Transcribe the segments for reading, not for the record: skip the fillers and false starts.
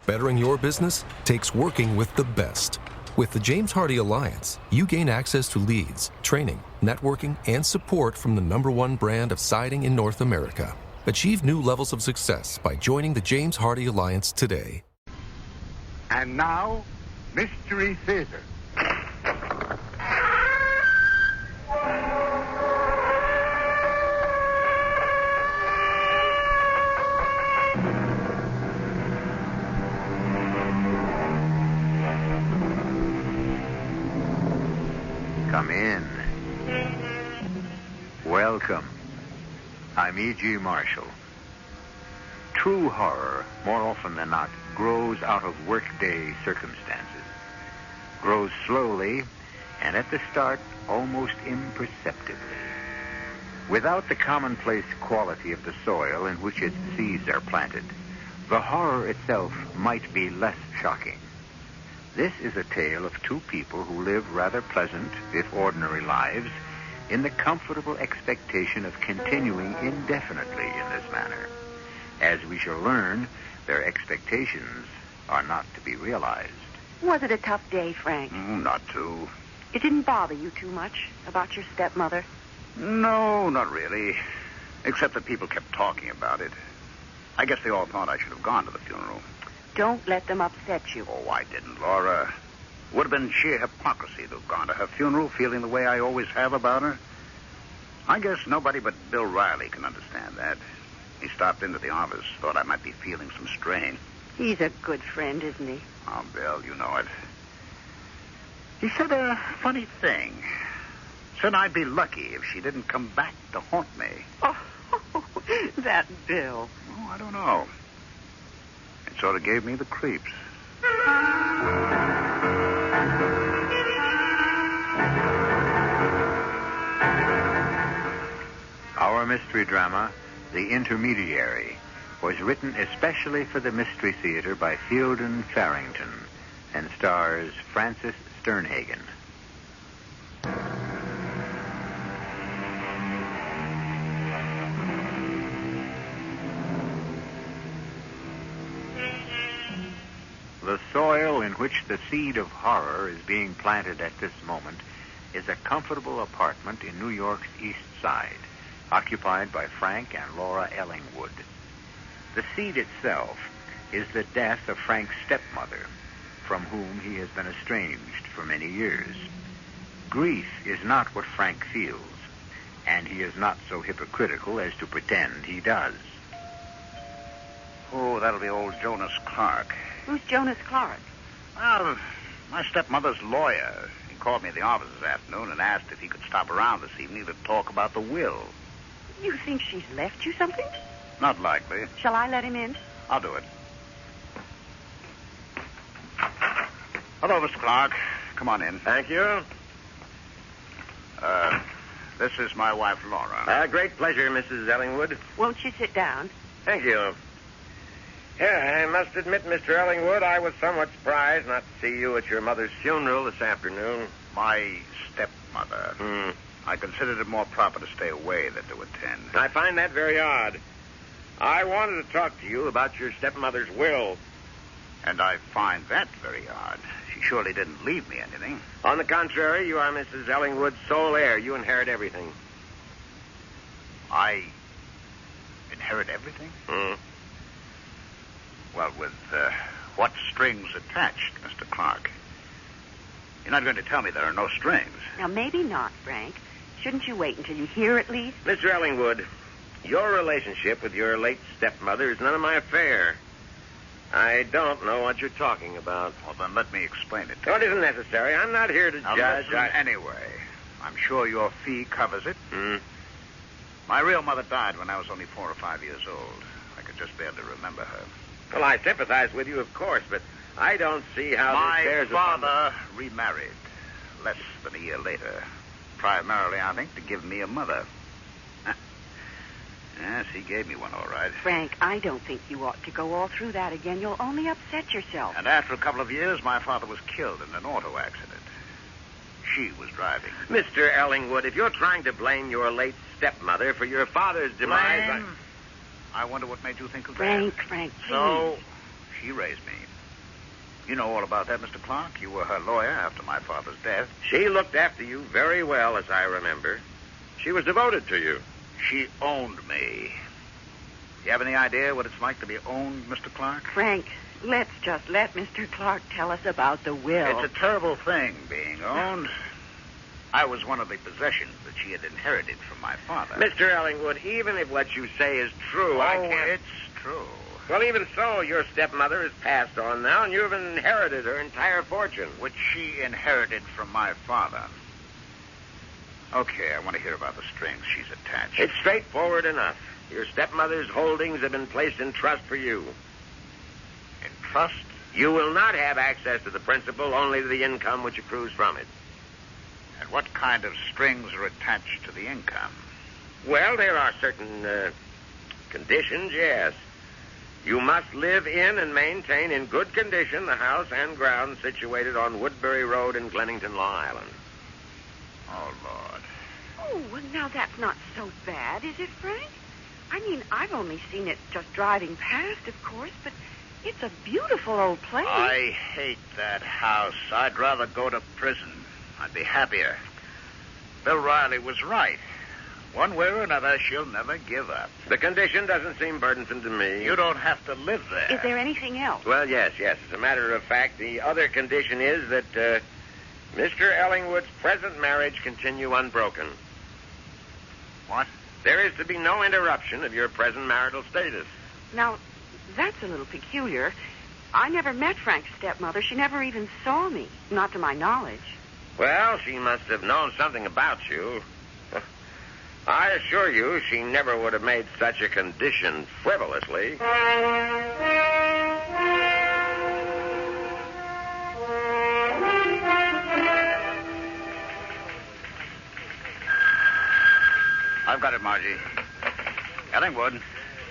Bettering your business takes working with the best. With the James Hardie Alliance, you gain access to leads, training, networking, and support from the #1 brand of siding in North America. Achieve new levels of success by joining the James Hardie Alliance today. And now, Mystery Theater. Come in. Welcome. I'm E.G. Marshall. True horror, more often than not, grows out of workday circumstances. Grows slowly, and at the start, almost imperceptibly. Without the commonplace quality of the soil in which its seeds are planted, the horror itself might be less shocking. This is a tale of two people who live rather pleasant, if ordinary lives, in the comfortable expectation of continuing indefinitely in this manner. As we shall learn, their expectations are not to be realized. Was it a tough day, Frank? Not too. It didn't bother you too much about your stepmother? No, not really. Except that people kept talking about it. I guess they all thought I should have gone to the funeral. Don't let them upset you. Oh, I didn't, Laura. It would have been sheer hypocrisy to have gone to her funeral feeling the way I always have about her. I guess nobody but Bill Riley can understand that. He stopped into the office, thought I might be feeling some strain. He's a good friend, isn't he? Oh, Bill, you know it. He said a funny thing. Said I'd be lucky if she didn't come back to haunt me. Oh, that Bill. Oh, I don't know. It sort of gave me the creeps. Our mystery drama, The Intermediary, was written especially for the Mystery Theater by Fielden Farrington and stars Francis Sternhagen. The soil in which the seed of horror is being planted at this moment is a comfortable apartment in New York's East Side, occupied by Frank and Laura Ellingwood. The seed itself is the death of Frank's stepmother, from whom he has been estranged for many years. Grief is not what Frank feels, and he is not so hypocritical as to pretend he does. Oh, that'll be old Jonas Clark. Who's Jonas Clark? Well, my stepmother's lawyer. He called me in the office this afternoon and asked if he could stop around this evening to talk about the will. You think she's left you something? Not likely. Shall I let him in? I'll do it. Hello, Mr. Clark. Come on in. Thank you. This is my wife, Laura. Great pleasure, Mrs. Ellingwood. Won't you sit down? Thank you. Yeah, I must admit, Mr. Ellingwood, I was somewhat surprised not to see you at your mother's funeral this afternoon. My stepmother. I considered it more proper to stay away than to attend. I find that very odd. I wanted to talk to you about your stepmother's will. And I find that very odd. She surely didn't leave me anything. On the contrary, you are Mrs. Ellingwood's sole heir. You inherit everything. I inherit everything? Well, with what strings attached, Mr. Clark? You're not going to tell me there are no strings. Now, maybe not, Frank. Shouldn't you wait until you hear at least? Mr. Ellingwood, your relationship with your late stepmother is none of my affair. I don't know what you're talking about. Well, then let me explain it to No, you. it isn't necessary. I'm not here to Now, judge. listen anyway. I'm sure your fee covers it. Hmm? My real mother died when I was only 4 or 5 years old. I could just barely remember her. Well, I sympathize with you, of course, but I don't see how My this bears upon the... father remarried less than a year later. Primarily, I think, to give me a mother. Yes, he gave me one, all right. Frank, I don't think you ought to go all through that again. You'll only upset yourself. And after a couple of years, my father was killed in an auto accident. She was driving. Mr. Ellingwood, if you're trying to blame your late stepmother for your father's demise... Blame? I wonder what made you think of Frank, that. Frank, please. So, She raised me. You know all about that, Mr. Clark. You were her lawyer after my father's death. She looked after you very well, as I remember. She was devoted to you. She owned me. You have any idea what it's like to be owned, Mr. Clark? Frank, let's just let Mr. Clark tell us about the will. It's a terrible thing, being owned. I was one of the possessions that she had inherited from my father. Mr. Ellingwood, even if what you say is true, I can't... It's true. Well, even so, your stepmother has passed on now, and you've inherited her entire fortune. Which she inherited from my father. Okay, I want to hear about the strings she's attached. It's straightforward enough. Your stepmother's holdings have been placed in trust for you. In trust? You will not have access to the principal, only to the income which accrues from it. And what kind of strings are attached to the income? Well, there are certain conditions, yes. You must live in and maintain in good condition the house and grounds situated on Woodbury Road in Glennington, Long Island. Oh, Lord. Oh, well, now that's not so bad, is it, Frank? I mean, I've only seen it just driving past, of course, but it's a beautiful old place. I hate that house. I'd rather go to prison. I'd be happier. Bill Riley was right. One way or another, she'll never give up. The condition doesn't seem burdensome to me. You don't have to live there. Is there anything else? Well, yes. As a matter of fact, the other condition is that Mr. Ellingwood's present marriage continue unbroken. What? There is to be no interruption of your present marital status. Now, that's a little peculiar. I never met Frank's stepmother. She never even saw me, not to my knowledge. Well, she must have known something about you. I assure you, she never would have made such a condition frivolously. I've got it, Margie. Ellingwood.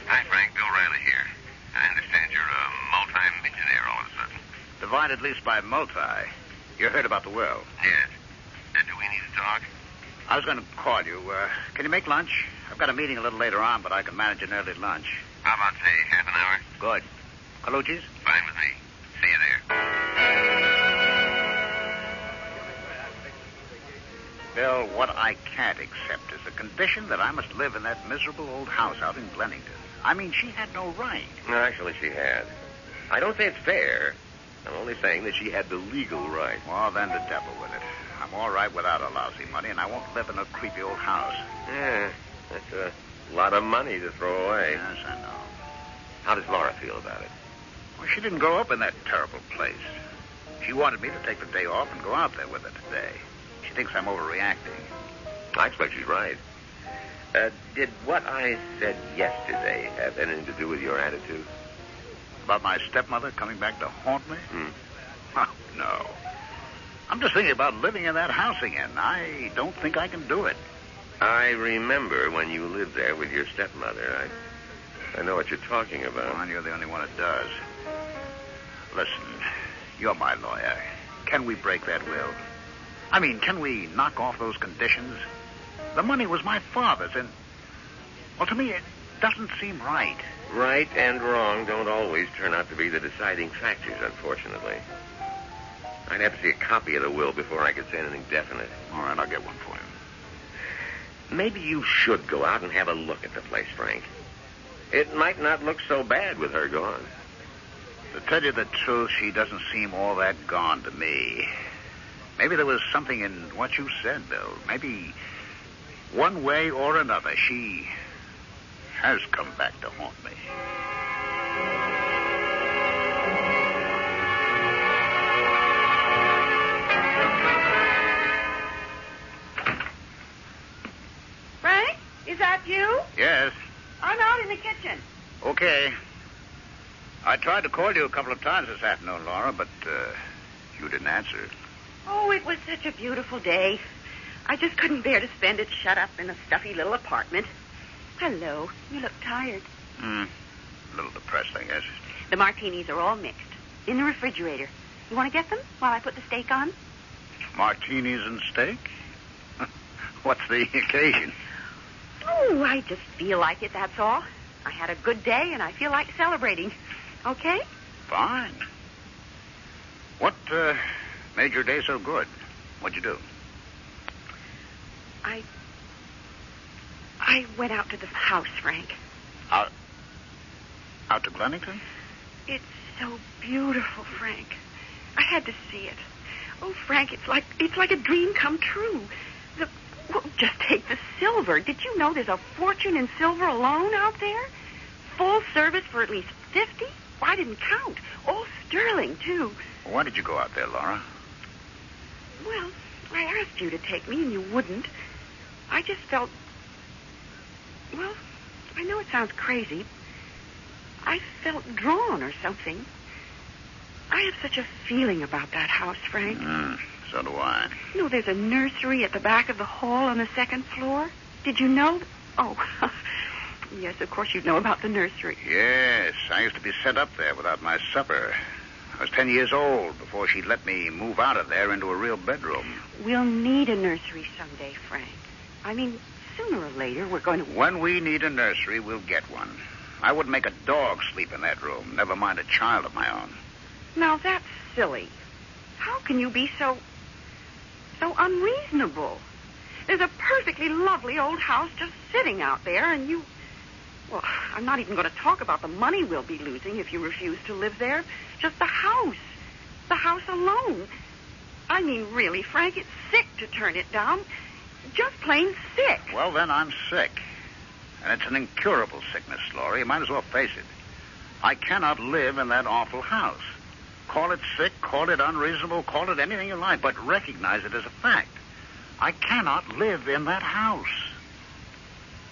Hi, Frank. Bill Riley here. I understand you're a multi-millionaire all of a sudden. Divided at least by multi. You heard about the will. Yes. Do we need to talk? I was going to call you. Can you make lunch? I've got a meeting a little later on, but I can manage an early lunch. How about, say, half an hour? Good. Colucci's? Fine with me. See you there. Bill, what I can't accept is the condition that I must live in that miserable old house out in Glennington. I mean, she had no right. No, actually, she had. I don't say it's fair. I'm only saying that she had the legal right. Well, then the devil with it. I'm all right without her lousy money, and I won't live in a creepy old house. Yeah, that's a lot of money to throw away. Yes, I know. How does Laura feel about it? Well, she didn't grow up in that terrible place. She wanted me to take the day off and go out there with her today. She thinks I'm overreacting. I expect she's right. Did what I said yesterday have anything to do with your attitude? About my stepmother coming back to haunt me? Oh, no. I'm just thinking about living in that house again. I don't think I can do it. I remember when you lived there with your stepmother. I know what you're talking about. Well, you're the only one that does. Listen, you're my lawyer. Can we break that will? I mean, can we knock off those conditions? The money was my father's, and, well, to me, it doesn't seem right. Right and wrong don't always turn out to be the deciding factors, unfortunately. I'd have to see a copy of the will before I could say anything definite. All right, I'll get one for you. Maybe you should go out and have a look at the place, Frank. It might not look so bad with her gone. To tell you the truth, she doesn't seem all that gone to me. Maybe there was something in what you said, Bill. Maybe one way or another, she has come back to haunt me. Frank, is that you? Yes. I'm out in the kitchen. Okay. I tried to call you a couple of times this afternoon, Laura, but you didn't answer. Oh, it was such a beautiful day. I just couldn't bear to spend it shut up in a stuffy little apartment. Hello. You look tired. A little depressed, I guess. The martinis are all mixed. In the refrigerator. You want to get them while I put the steak on? Martinis and steak? What's the occasion? Oh, I just feel like it, that's all. I had a good day, and I feel like celebrating. Okay? Fine. What made your day so good? What'd you do? I went out to the house, Frank. Out to Glennington? It's so beautiful, Frank. I had to see it. Oh, Frank, it's like a dream come true. Just take the silver. Did you know there's a fortune in silver alone out there? Full service for at least 50? I didn't count. All sterling, too. Why did you go out there, Laura? Well, I asked you to take me, and you wouldn't. I just felt... Well, I know it sounds crazy. I felt drawn or something. I have such a feeling about that house, Frank. So do I. You know, there's a nursery at the back of the hall on the second floor. Did you know? Oh, yes, of course you know about the nursery. Yes, I used to be sent up there without my supper. I was 10 years old before she'd let me move out of there into a real bedroom. We'll need a nursery someday, Frank. I mean, sooner or later we're going to... When we need a nursery, we'll get one. I wouldn't make a dog sleep in that room, never mind a child of my own. Now, that's silly. How can you be so unreasonable? There's a perfectly lovely old house just sitting out there, and you... Well, I'm not even going to talk about the money we'll be losing if you refuse to live there. Just the house. The house alone. I mean, really, Frank, it's sick to turn it down. Just plain sick. Well, then I'm sick. And it's an incurable sickness, Laurie. You might as well face it. I cannot live in that awful house. Call it sick, call it unreasonable, call it anything you like, but recognize it as a fact. I cannot live in that house.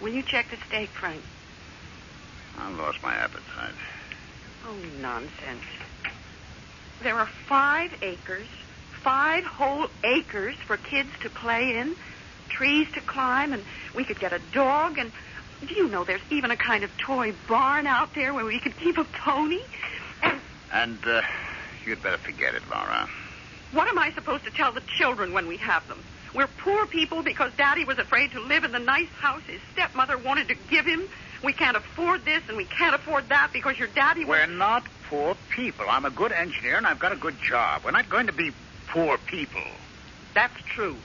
Will you check the steak, Frank? I've lost my appetite. Oh, nonsense. There are 5 acres, 5 whole acres for kids to play in, trees to climb, and we could get a dog, and do you know there's even a kind of toy barn out there where we could keep a pony? And you'd better forget it, Laura. What am I supposed to tell the children when we have them? We're poor people because Daddy was afraid to live in the nice house his stepmother wanted to give him. We can't afford this and we can't afford that because your daddy was... We're not poor people. I'm a good engineer and I've got a good job. We're not going to be poor people. That's true.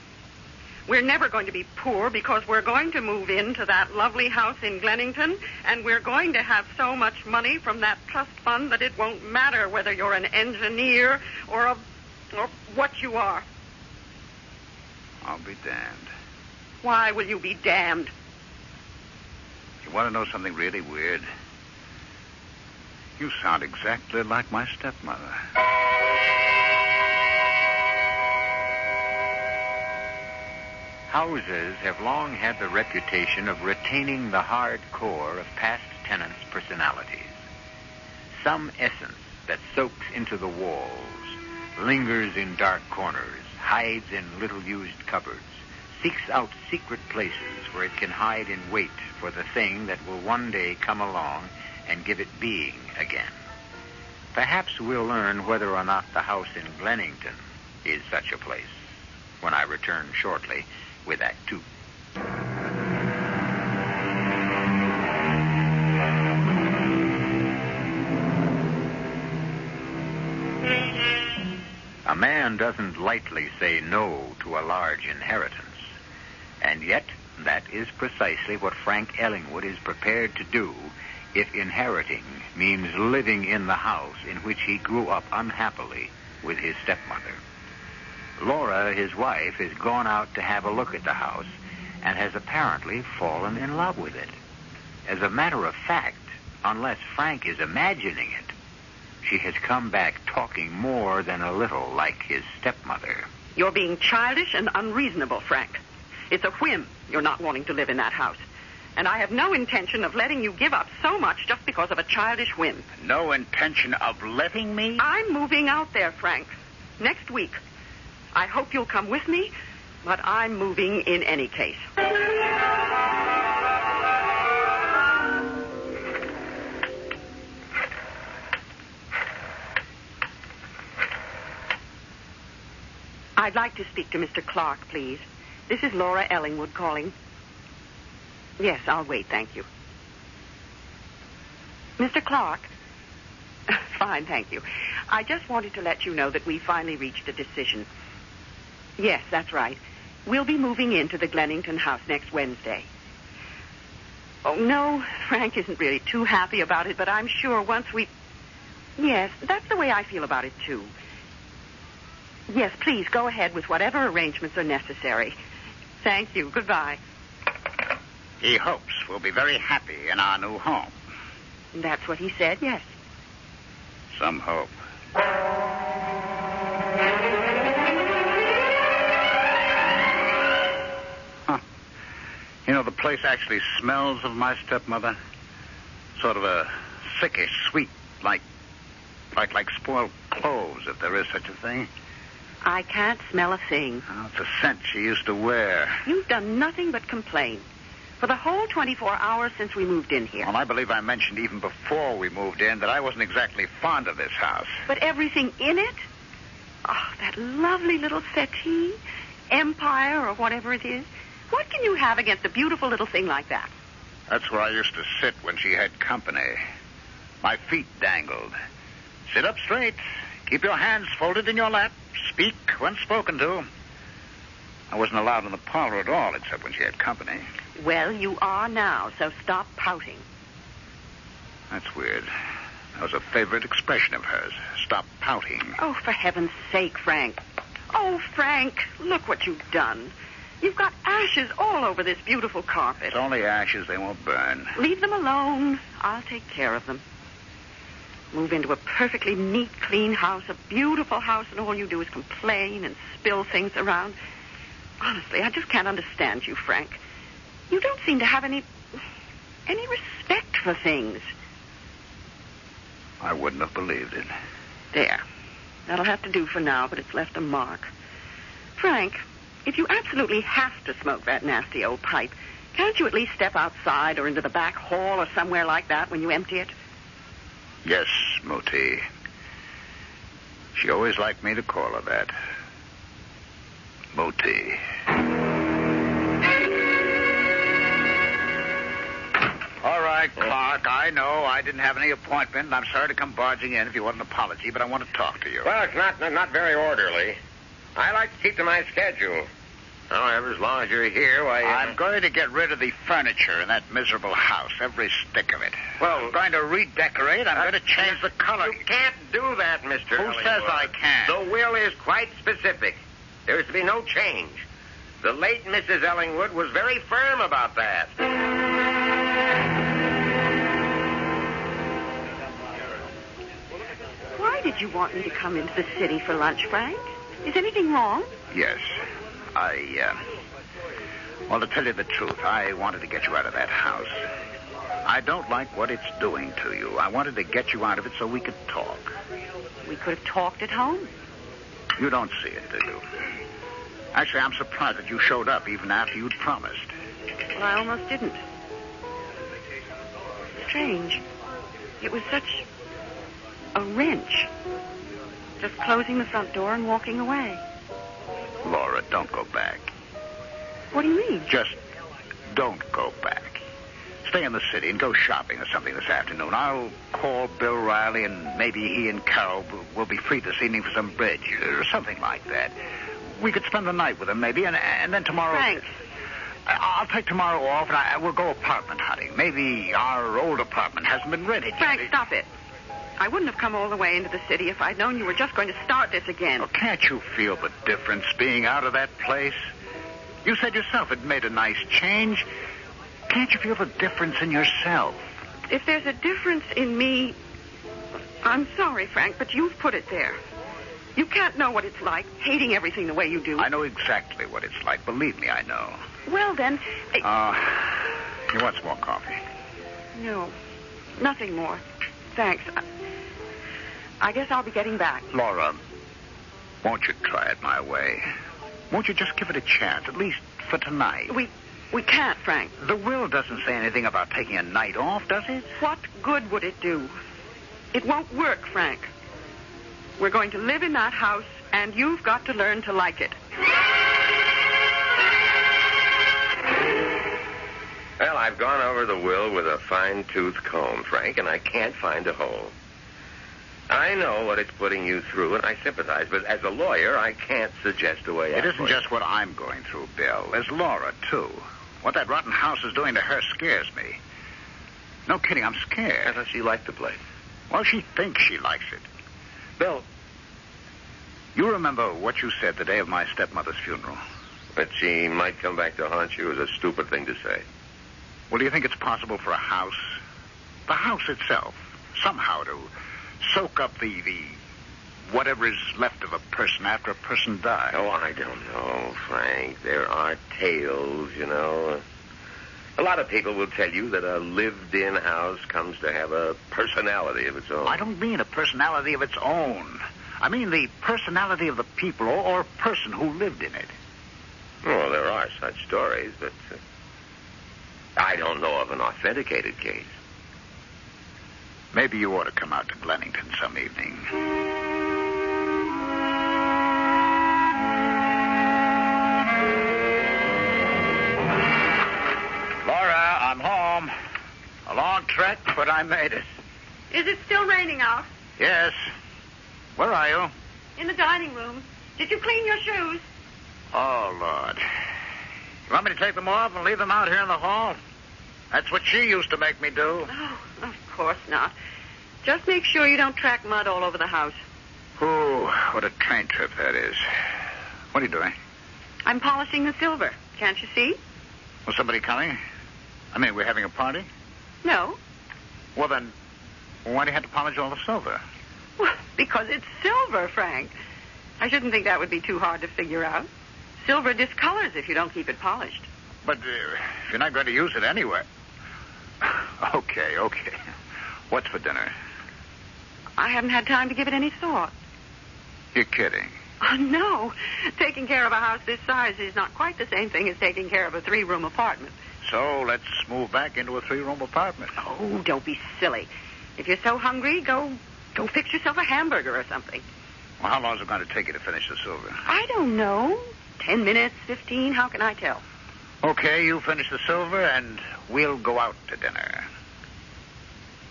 We're never going to be poor because we're going to move into that lovely house in Glennington, and we're going to have so much money from that trust fund that it won't matter whether you're an engineer or what you are. I'll be damned. Why will you be damned? You want to know something really weird? You sound exactly like my stepmother. Houses have long had the reputation of retaining the hard core of past tenants' personalities. Some essence that soaks into the walls, lingers in dark corners, hides in little-used cupboards, seeks out secret places where it can hide in wait for the thing that will one day come along and give it being again. Perhaps we'll learn whether or not the house in Glennington is such a place when I return shortly with Act 2. A man doesn't lightly say no to a large inheritance. And yet, that is precisely what Frank Ellingwood is prepared to do if inheriting means living in the house in which he grew up unhappily with his stepmother. Laura, his wife, has gone out to have a look at the house and has apparently fallen in love with it. As a matter of fact, unless Frank is imagining it, she has come back talking more than a little like his stepmother. You're being childish and unreasonable, Frank. It's a whim you're not wanting to live in that house. And I have no intention of letting you give up so much just because of a childish whim. No intention of letting me? I'm moving out there, Frank. Next week. I hope you'll come with me, but I'm moving in any case. I'd like to speak to Mr. Clark, please. This is Laura Ellingwood calling. Yes, I'll wait, thank you. Mr. Clark? fine, thank you. I just wanted to let you know that we finally reached a decision. Yes, that's right. We'll be moving into the Glennington house next Wednesday. Oh, no, Frank isn't really too happy about it, but I'm sure once we... Yes, that's the way I feel about it, too. Yes, please, go ahead with whatever arrangements are necessary. Thank you. Goodbye. He hopes we'll be very happy in our new home. That's what he said, yes. Some hope. Huh. You know, the place actually smells of my stepmother. Sort of a sickish, sweet, like spoiled cloves, if there is such a thing. I can't smell a thing. Oh, it's a scent she used to wear. You've done nothing but complain. For the whole 24 hours since we moved in here. Well, I believe I mentioned even before we moved in that I wasn't exactly fond of this house. But everything in it? Oh, that lovely little settee, Empire, or whatever it is. What can you have against a beautiful little thing like that? That's where I used to sit when she had company. My feet dangled. Sit up straight. Keep your hands folded in your lap. Speak when spoken to. I wasn't allowed in the parlor at all, except when she had company. Well, you are now, so stop pouting. That's weird. That was a favorite expression of hers. Stop pouting. Oh, for heaven's sake, Frank. Oh, Frank, look what you've done. You've got ashes all over this beautiful carpet. It's only ashes. They won't burn. Leave them alone. I'll take care of them. Move into a perfectly neat, clean house, a beautiful house, and all you do is complain and spill things around. Honestly, I just can't understand you, Frank. You don't seem to have any respect for things. I wouldn't have believed it. There. That'll have to do for now, but it's left a mark. Frank, if you absolutely have to smoke that nasty old pipe, can't you at least step outside or into the back hall or somewhere like that when you empty it? Yes, Moti. She always liked me to call her that. Moti. All right, Clark, I know I didn't have any appointment, and I'm sorry to come barging in if you want an apology, but I want to talk to you. Well, it's not very orderly. I like to keep to my schedule. However, as long as you're here, why... I'm going to get rid of the furniture in that miserable house, every stick of it. Well... I'm going to redecorate. I'm going to change the color. You can't do that, Mr. Who says I can? The will is quite specific. There is to be no change. The late Mrs. Ellingwood was very firm about that. Why did you want me to come into the city for lunch, Frank? Is anything wrong? Yes. Well, to tell you the truth, I wanted to get you out of that house. I don't like what it's doing to you. I wanted to get you out of it so we could talk. We could have talked at home. You don't see it, do you? Actually, I'm surprised that you showed up even after you'd promised. Well, I almost didn't. Strange. It was such a wrench. Just closing the front door and walking away. Laura, don't go back. What do you mean? Just don't go back. Stay in the city and go shopping or something this afternoon. I'll call Bill Riley, and maybe he and Carol will be free this evening for some bridge or something like that. We could spend the night with them, maybe, and then tomorrow... Frank. I'll take tomorrow off, and we'll go apartment hunting. Maybe our old apartment hasn't been ready yet. Frank, stop it. I wouldn't have come all the way into the city if I'd known you were just going to start this again. Oh, can't you feel the difference being out of that place? You said yourself it made a nice change. Can't you feel the difference in yourself? If there's a difference in me, I'm sorry, Frank, but you've put it there. You can't know what it's like, hating everything the way you do. I know exactly what it's like. Believe me, I know. Well, then... You want some more coffee? No, nothing more. Thanks. I guess I'll be getting back. Laura, won't you try it my way? Won't you just give it a chance, at least for tonight? We can't, Frank. The will doesn't say anything about taking a night off, does it? What good would it do? It won't work, Frank. We're going to live in that house, and you've got to learn to like it. Well, I've gone over the will with a fine-tooth comb, Frank, and I can't find a hole. I know what it's putting you through, and I sympathize. But as a lawyer, I can't suggest a way out. It isn't just what I'm going through, Bill. There's Laura, too. What that rotten house is doing to her scares me. No kidding, I'm scared. I thought she liked the place. Well, she thinks she likes it. Bill, you remember what you said the day of my stepmother's funeral? That she might come back to haunt you is a stupid thing to say. Well, do you think it's possible for a house, the house itself, somehow to soak up the whatever is left of a person after a person dies? Oh, I don't know, Frank. There are tales, you know. A lot of people will tell you that a lived-in house comes to have a personality of its own. I don't mean a personality of its own. I mean the personality of the people or person who lived in it. Well, there are such stories, but I don't know of an authenticated case. Maybe you ought to come out to Glennington some evening. Laura, I'm home. A long trek, but I made it. Is it still raining out? Yes. Where are you? In the dining room. Did you clean your shoes? Oh, Lord. You want me to take them off and leave them out here in the hall? That's what she used to make me do. Oh, of course not. Just make sure you don't track mud all over the house. Oh, what a train trip that is. What are you doing? I'm polishing the silver. Can't you see? Was somebody coming? I mean, we're having a party? No. Well, then, why do you have to polish all the silver? Well, because it's silver, Frank. I shouldn't think that would be too hard to figure out. Silver discolors if you don't keep it polished. But if you're not going to use it anyway. Okay. What's for dinner? I haven't had time to give it any thought. You're kidding. Oh, no. Taking care of a house this size is not quite the same thing as taking care of a 3-room apartment. So let's move back into a 3-room apartment. Oh, don't be silly. If you're so hungry, go fix yourself a hamburger or something. Well, how long is it going to take you to finish the silver? I don't know. 10 minutes, 15, how can I tell? Okay, you finish the silver and we'll go out to dinner.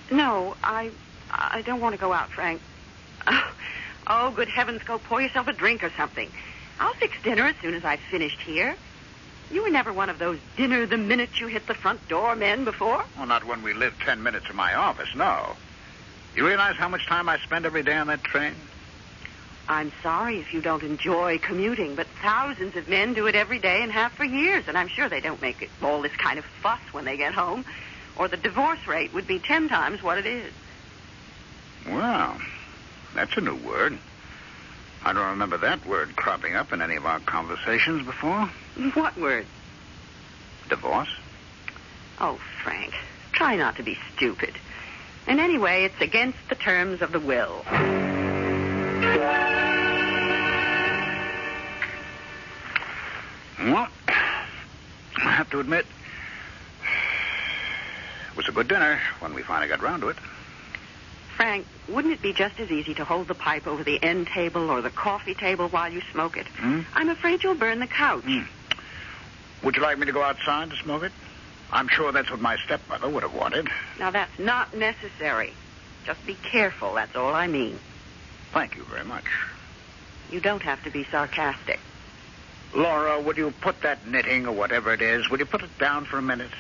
No, I don't want to go out, Frank. Oh, good heavens, go pour yourself a drink or something. I'll fix dinner as soon as I've finished here. You were never one of those dinner the minute you hit the front door men before? Well, not when we lived 10 minutes from my office, no. You realize how much time I spend every day on that train? I'm sorry if you don't enjoy commuting, but thousands of men do it every day and have for years, and I'm sure they don't make all this kind of fuss when they get home, or the divorce rate would be 10 times what it is. Well, that's a new word. I don't remember that word cropping up in any of our conversations before. What word? Divorce. Oh, Frank, try not to be stupid. And anyway, it's against the terms of the will. Well, I have to admit, it was a good dinner when we finally got round to it. Frank, wouldn't it be just as easy to hold the pipe over the end table or the coffee table while you smoke it? I'm afraid you'll burn the couch. Would you like me to go outside to smoke it? I'm sure that's what my stepmother would have wanted. Now, that's not necessary. Just be careful, that's all I mean. Thank you very much. You don't have to be sarcastic. Laura, would you put that knitting or whatever it is, would you put it down for a minute?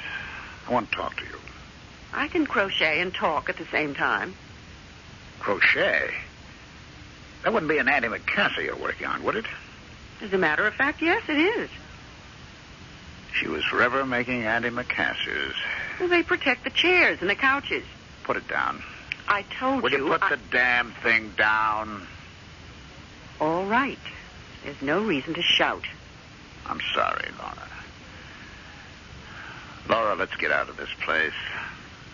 I want to talk to you. I can crochet and talk at the same time. Crochet? That wouldn't be an antimacassar you're working on, would it? As a matter of fact, yes, it is. She was forever making antimacassars. Well, they protect the chairs and the couches. Put it down. I told Will you put the damn thing down? All right. There's no reason to shout. I'm sorry, Laura. Laura, let's get out of this place.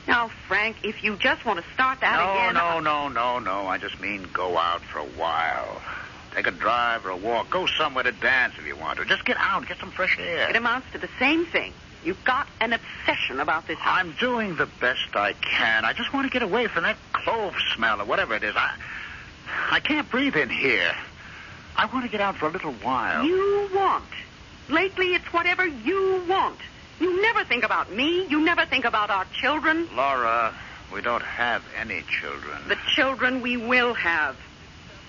Now, Frank, if you just want to start that again... No. I just mean go out for a while. Take a drive or a walk. Go somewhere to dance if you want to. Just get out. Get some fresh air. It amounts to the same thing. You've got an obsession about this house. I'm doing the best I can. I just want to get away from that clove smell or whatever it is. I can't breathe in here. I want to get out for a little while. You want. Lately, it's whatever you want. You never think about me. You never think about our children. Laura, We don't have any children. The children we will have.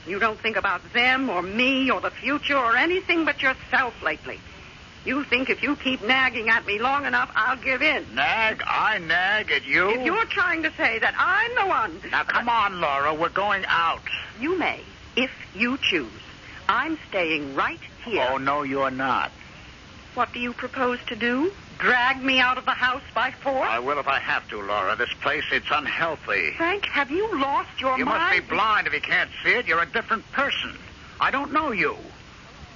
You don't think about them or me or the future or anything but yourself lately. You think if you keep nagging at me long enough, I'll give in. Nag? I nag at you? If you're trying to say that I'm the one... Now, come on, Laura. We're going out. You may, if you choose. I'm staying right here. Oh, no, you're not. What do you propose to do? Drag me out of the house by force? I will if I have to, Laura. This place, it's unhealthy. Frank, have you lost your You mind? must be blind if you can't see it. You're a different person. I don't know you.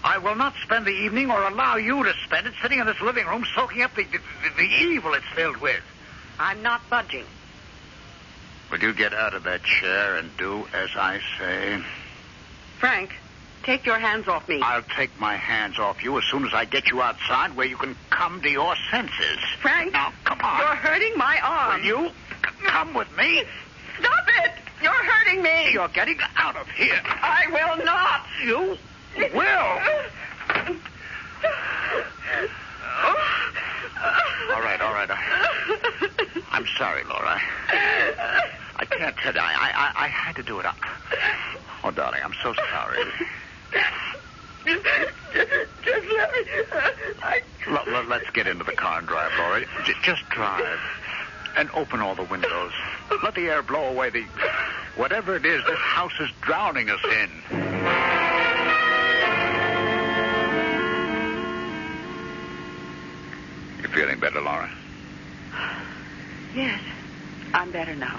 I will not spend the evening or allow you to spend it sitting in this living room soaking up the evil it's filled with. I'm not budging. Will you get out of that chair and do as I say? Frank, take your hands off me. I'll take my hands off you as soon as I get you outside where you can come to your senses. Frank, now, come on. You're hurting my arm. Will you come with me? Stop it! You're hurting me. You're getting out of here. I will not. You will. All right. I'm sorry, Laura. I can't tell you. I had to do it. Oh, darling, I'm so sorry. Just let me... Let's get into the car and drive, Laura. Just drive. And open all the windows. Let the air blow away the... whatever it is this house is drowning us in. You feeling better, Laura? Yes, I'm better now.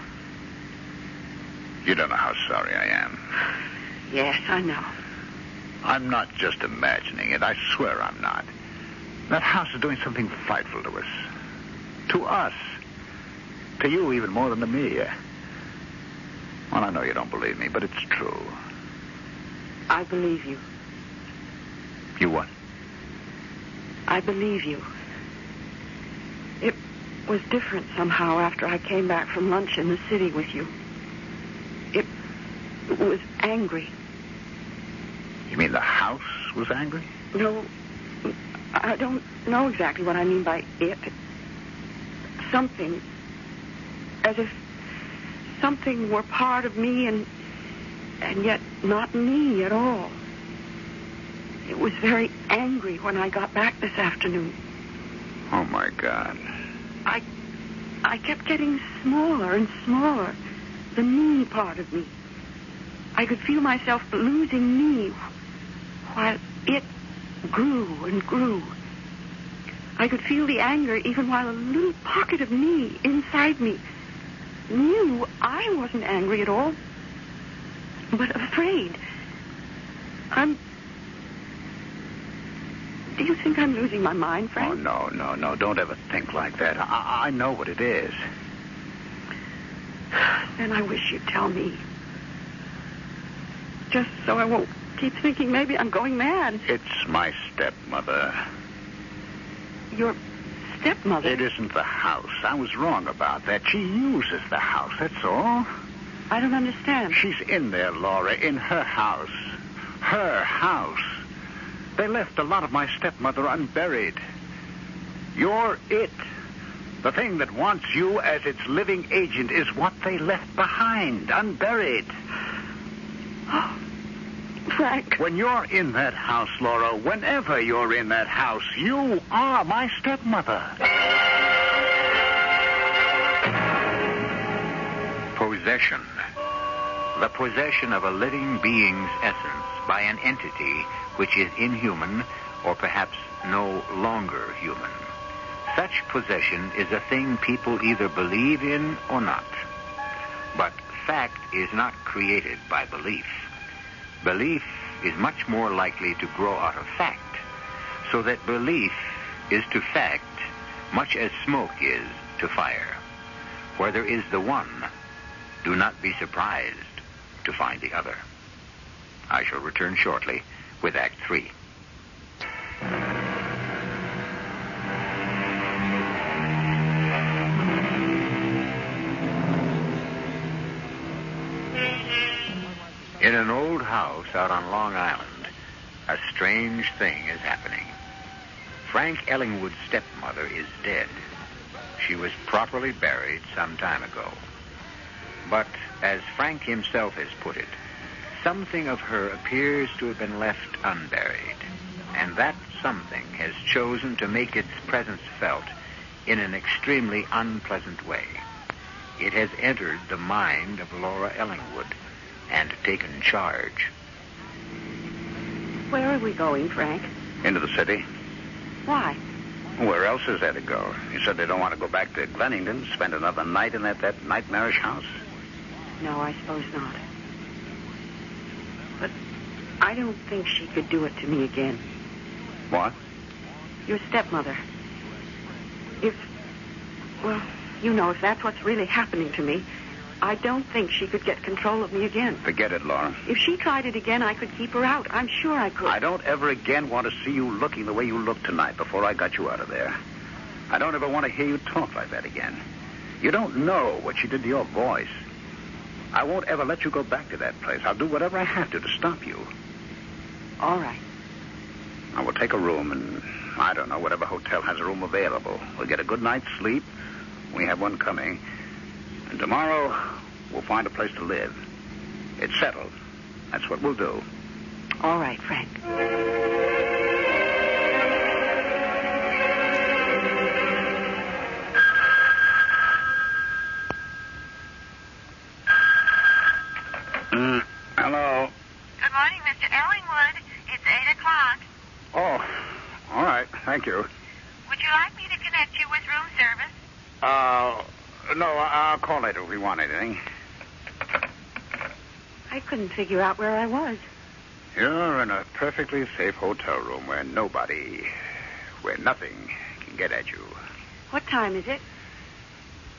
You don't know how sorry I am. Yes, I know. I'm not just imagining it. I swear I'm not. That house is doing something frightful to us. To us. To you even more than to me. Well, I know you don't believe me, but it's true. I believe you. You what? I believe you. It was different somehow after I came back from lunch in the city with you. It was angry. You mean the house was angry? No, I don't know exactly what I mean by it. Something. As if something were part of me and yet not me at all. It was very angry when I got back this afternoon. Oh, my God. I kept getting smaller and smaller. The me part of me. I could feel myself losing me while it grew and grew. I could feel the anger even while a little pocket of me inside me knew I wasn't angry at all, but afraid. Do you think I'm losing my mind, Frank? Oh, no. Don't ever think like that. I know what it is. Then I wish you'd tell me. Just so I won't keep thinking maybe I'm going mad. It's my stepmother. Your stepmother? It isn't the house. I was wrong about that. She uses the house, that's all. I don't understand. She's in there, Laura, in her house. Her house. They left a lot of my stepmother unburied. You're it. The thing that wants you as its living agent is what they left behind, unburied. Oh, Frank. When you're in that house, Laura, whenever you're in that house, you are my stepmother. Possession. The possession of a living being's essence by an entity which is inhuman or perhaps no longer human. Such possession is a thing people either believe in or not. But fact is not created by belief. Belief is much more likely to grow out of fact, so that belief is to fact much as smoke is to fire. Where there is the one, do not be surprised to find the other. I shall return shortly with Act 3. In an old house out on Long Island, a strange thing is happening. Frank Ellingwood's stepmother is dead. She was properly buried some time ago. But, as Frank himself has put it, something of her appears to have been left unburied. And that something has chosen to make its presence felt in an extremely unpleasant way. It has entered the mind of Laura Ellingwood and taken charge. Where are we going, Frank? Into the city. Why? Where else is there to go? You said they don't want to go back to Glennington, spend another night in that nightmarish house? No, I suppose not. But I don't think she could do it to me again. What? Your stepmother. If that's what's really happening to me, I don't think she could get control of me again. Forget it, Laura. If she tried it again, I could keep her out. I'm sure I could. I don't ever again want to see you looking the way you looked tonight before I got you out of there. I don't ever want to hear you talk like that again. You don't know what she did to your voice. I won't ever let you go back to that place. I'll do whatever I have to stop you. All right. I will take a room in, I don't know, whatever hotel has a room available. We'll get a good night's sleep. We have one coming. And tomorrow, we'll find a place to live. It's settled. That's what we'll do. All right, Frank. Hello. Good morning, Mr. Ellingwood. It's 8 o'clock. Oh, all right. Thank you. Would you like me to connect you with room service? No, I'll call later if we want anything. I couldn't figure out where I was. You're in a perfectly safe hotel room where nothing can get at you. What time is it?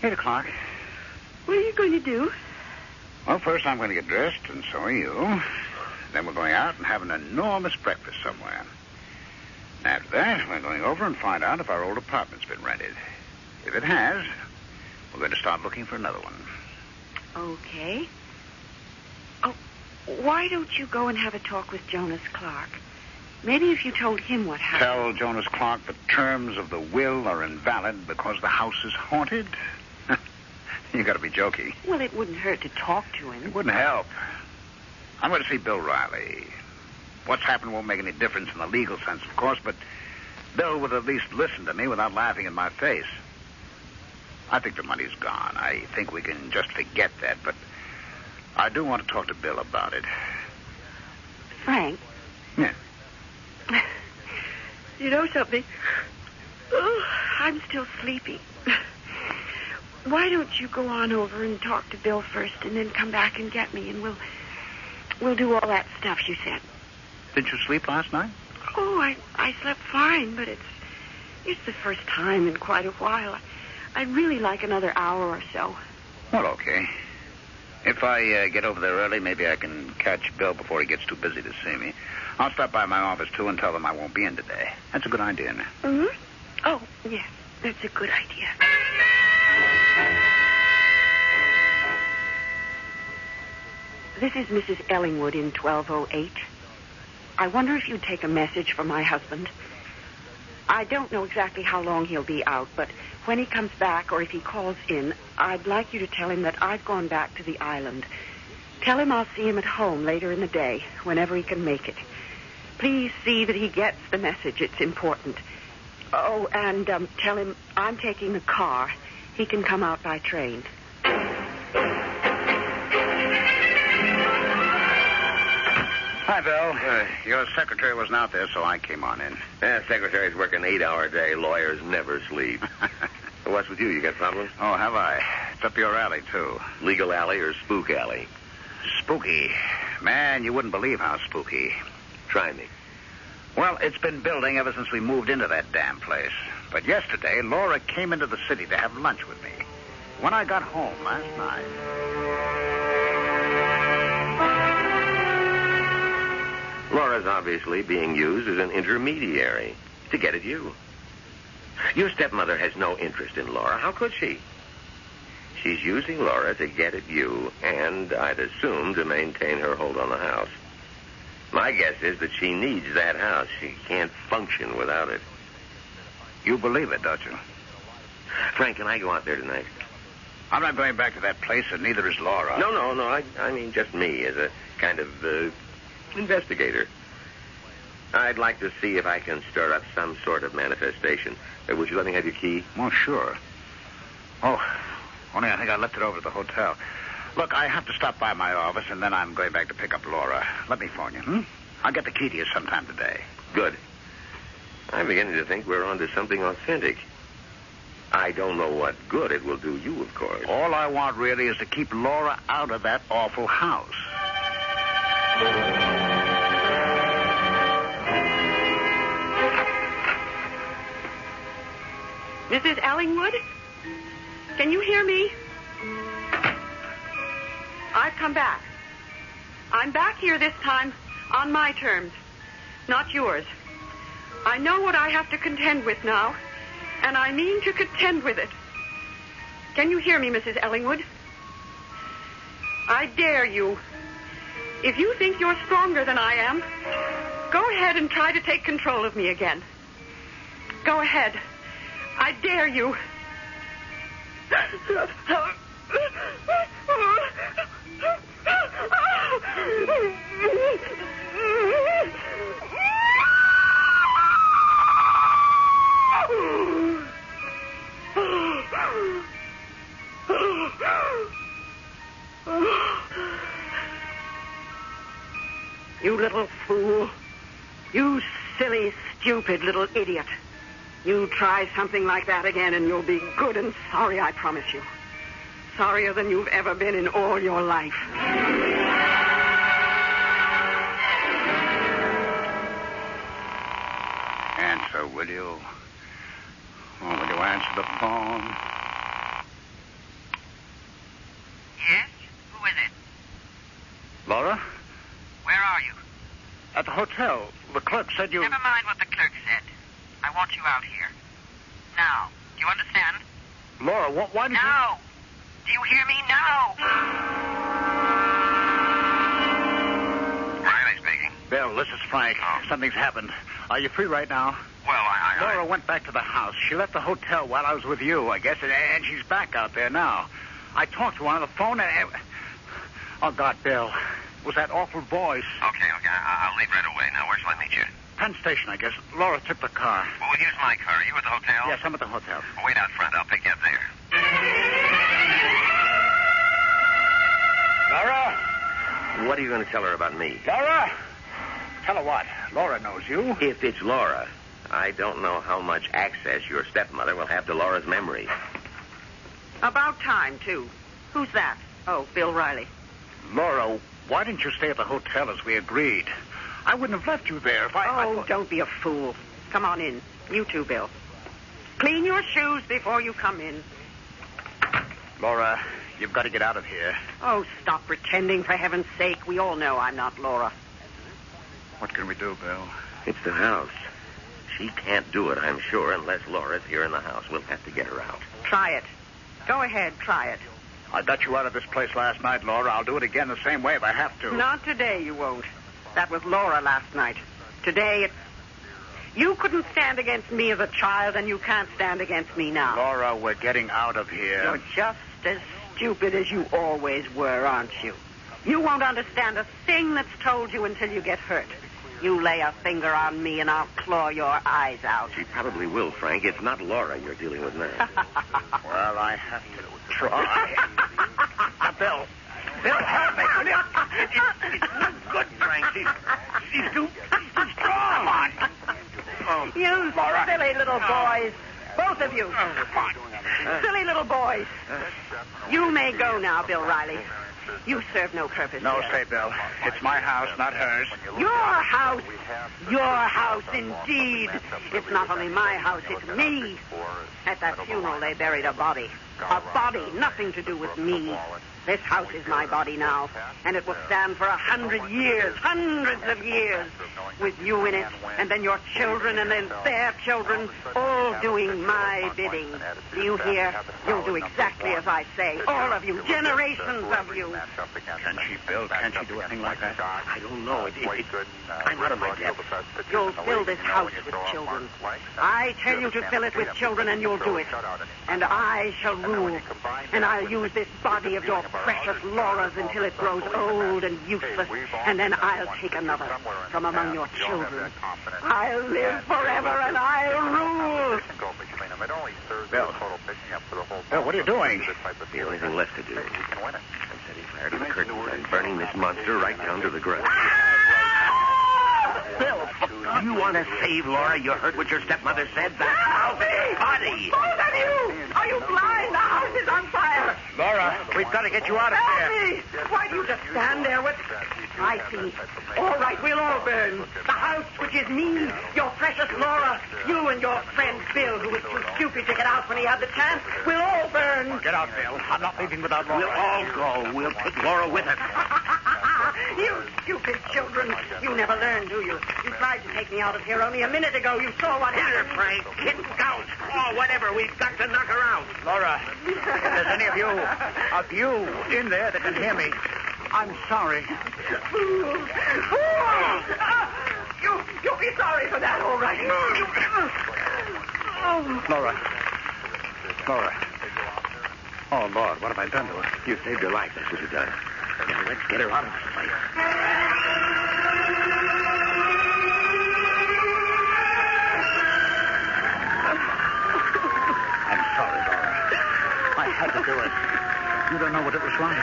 8 o'clock. What are you going to do? Well, first I'm going to get dressed, and so are you. Then we're going out and have an enormous breakfast somewhere. After that, we're going over and find out if our old apartment's been rented. If it has, we're going to start looking for another one. Okay. Oh, why don't you go and have a talk with Jonas Clark? Maybe if you told him what happened. Tell Jonas Clark the terms of the will are invalid because the house is haunted? You got to be joking. Well, it wouldn't hurt to talk to him. It wouldn't help. I'm going to see Bill Riley. What's happened won't make any difference in the legal sense, of course, but Bill would at least listen to me without laughing in my face. I think the money's gone. I think we can just forget that, but I do want to talk to Bill about it. Frank? Yeah. You know something? Oh, I'm still sleepy. Why don't you go on over and talk to Bill first and then come back and get me, and we'll do all that stuff you said. Didn't you sleep last night? Oh, I slept fine, but it's the first time in quite a while. I'd really like another hour or so. Well, okay. If I get over there early, maybe I can catch Bill before he gets too busy to see me. I'll stop by my office, too, and tell them I won't be in today. That's a good idea, isn't it? Mm-hmm. Oh, yes, that's a good idea. This is Mrs. Ellingwood in 1208. I wonder if you'd take a message for my husband. I don't know exactly how long he'll be out, but when he comes back or if he calls in, I'd like you to tell him that I've gone back to the island. Tell him I'll see him at home later in the day, whenever he can make it. Please see that he gets the message. It's important. Oh, and tell him I'm taking the car. He can come out by train. Hi, Bill. Your secretary wasn't out there, so I came on in. Secretaries work an 8-hour day. Lawyers never sleep. So what's with you? You got problems? Oh, have I? It's up your alley, too. Legal alley or spook alley? Spooky. Man, you wouldn't believe how spooky. Try me. Well, it's been building ever since we moved into that damn place. But yesterday, Laura came into the city to have lunch with me. When I got home last night... Laura's obviously being used as an intermediary to get at you. Your stepmother has no interest in Laura. How could she? She's using Laura to get at you and, I'd assume, to maintain her hold on the house. My guess is that she needs that house. She can't function without it. You believe it, don't you? Frank, can I go out there tonight? I'm not going back to that place, and neither is Laura. No. I mean just me as a kind of investigator. I'd like to see if I can stir up some sort of manifestation. Would you let me have your key? Well, sure. Oh, only I think I left it over at the hotel. Look, I have to stop by my office, and then I'm going back to pick up Laura. Let me phone you, I'll get the key to you sometime today. Good. I'm beginning to think we're onto something authentic. I don't know what good it will do you, of course. All I want, really, is to keep Laura out of that awful house. Mrs. Ellingwood? Can you hear me? I've come back. I'm back here this time on my terms, not yours. I know what I have to contend with now, and I mean to contend with it. Can you hear me, Mrs. Ellingwood? I dare you. If you think you're stronger than I am, go ahead and try to take control of me again. Go ahead. I dare you. You little fool. You silly, stupid little idiot. You try something like that again and you'll be good and sorry, I promise you. Sorrier than you've ever been in all your life. Answer, will you? Oh, will you answer the phone? Yes? Who is it? Laura? Where are you? At the hotel. The clerk said you... Never mind what the clerk said. I want you out here. Now. Do you understand? Laura, why did you... Now. Do you hear me? Now. Riley speaking. Bill, this is Frank. Something's happened. Are you free right now? Well, Laura went back to the house. She left the hotel while I was with you, I guess, and she's back out there now. I talked to her on the phone, and... Oh, God, Bill. It was that awful voice. Okay. I'll leave right away. Now, where shall I meet you? Penn Station, I guess. Laura took the car. Well, we'll use my car. Are you at the hotel? Yes, I'm at the hotel. Wait out front. I'll pick you up there. Laura? What are you going to tell her about me? Laura? Tell her what. Laura knows you. If it's Laura, I don't know how much access your stepmother will have to Laura's memory. About time, too. Who's that? Oh, Bill Riley. Laura, why didn't you stay at the hotel as we agreed? I wouldn't have left you there if I... Don't be a fool. Come on in. You too, Bill. Clean your shoes before you come in. Laura, you've got to get out of here. Oh, stop pretending, for heaven's sake. We all know I'm not Laura. What can we do, Bill? It's the house. She can't do it, I'm sure, unless Laura's here in the house. We'll have to get her out. Try it. Go ahead, try it. I got you out of this place last night, Laura. I'll do it again the same way if I have to. Not today, you won't. That was Laura last night. Today, it's... You couldn't stand against me as a child, and you can't stand against me now. Laura, we're getting out of here. You're just as stupid as you always were, aren't you? You won't understand a thing that's told you until you get hurt. You lay a finger on me, and I'll claw your eyes out. She probably will, Frank. It's not Laura you're dealing with now. Well, I have to try. Now, Bill, help me, will you? It's no good, Frank. She's too strong. Come on. You Laura. silly little boys. Both of you. Silly little boys. You may go now, Bill Riley. You serve no purpose No, here. say, Bill. It's my house, not hers. Your house. Your house, indeed. It's not only my house, it's me. At that funeral, they buried a body. A body, nothing to do with me. This house is my body now, and it will stand for 100 years, hundreds of years. with you in it, and then your children, and then their children, all doing my bidding. Do you hear? You'll do exactly as I say. All of you, generations of you. Can she, Bill? Can she do a thing like that? I don't know. I'm out of my depth. You'll fill this house with children. I tell you to fill it with children, and you'll do it. And I shall rule. And I'll use this body of your precious Laura's until it grows old and useless. And then I'll take another from among your children. I'll live forever, and I'll rule. Bill, what are you doing? The only thing left to do. I'm setting fire to the curtains and burning this monster right down to the ground. Bill, You want to save Laura? You heard what your stepmother said? That's Help me! body. Both of you! Are you blind? The house is on fire. Laura, we've got to get you out of Help here. me! Why do you just stand there with... I see. All right, we'll all burn. The house, which is me, your precious Laura, you and your friend Bill, who was too stupid to get out when he had the chance. We'll all burn. Get out, Bill. I'm not leaving without Laura. We'll all go. We'll take Laura with us. You stupid children. You never learn, do you? You tried to take me out of here only a minute ago. You saw what Here, happened. Frank. Kid Scout. Oh, whatever. We've got to knock her out. Laura, if there's any of you in there that can hear me, I'm sorry. Fools. You'll be sorry for that, all right. Laura. Oh, Lord, what have I done to her? You saved her life. That's what you've done. Now, let's get her out of this place. I'm sorry, Laura. I had to do it. You don't know what it was like.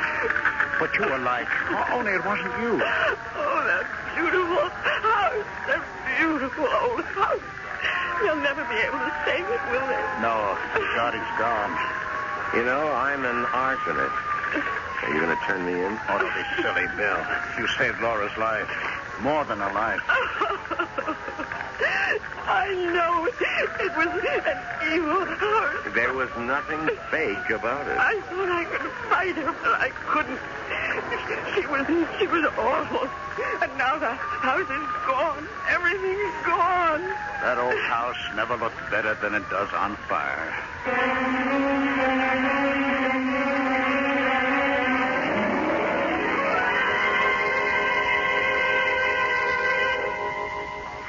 What you were like. Only it wasn't you. Oh, that beautiful house. That beautiful old house. They'll never be able to save it, will they? No, thank God it's gone. You know, I'm an arsonist. Are you going to turn me in? Oh, don't be silly, Bill. You saved Laura's life. More than a life. I know it was an evil house. There was nothing fake about it. I thought I could fight her, but I couldn't. She was awful. And now the house is gone. Everything's gone. That old house never looked better than it does on fire.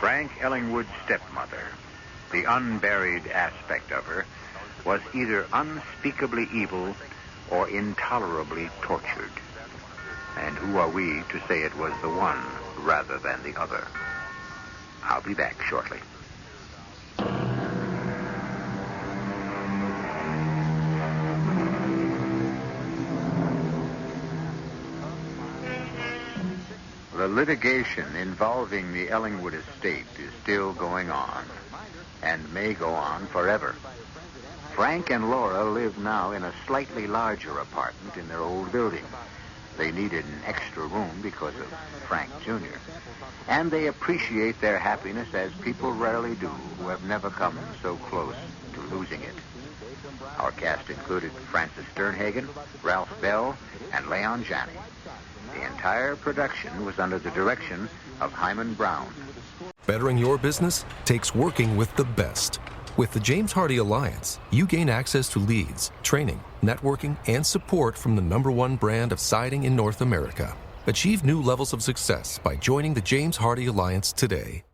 Frank Ellingwood's stepmother, the unburied aspect of her, was either unspeakably evil or intolerably tortured. And who are we to say it was the one rather than the other? I'll be back shortly. The litigation involving the Ellingwood estate is still going on, and may go on forever. Frank and Laura live now in a slightly larger apartment in their old building. They needed an extra room because of Frank Jr., and they appreciate their happiness as people rarely do who have never come so close to losing it. Our cast included Francis Sternhagen, Ralph Bell, and Leon Janney. The entire production was under the direction of Hyman Brown. Bettering your business takes working with the best. With the James Hardie Alliance, you gain access to leads, training, networking, and support from the #1 brand of siding in North America. Achieve new levels of success by joining the James Hardie Alliance today.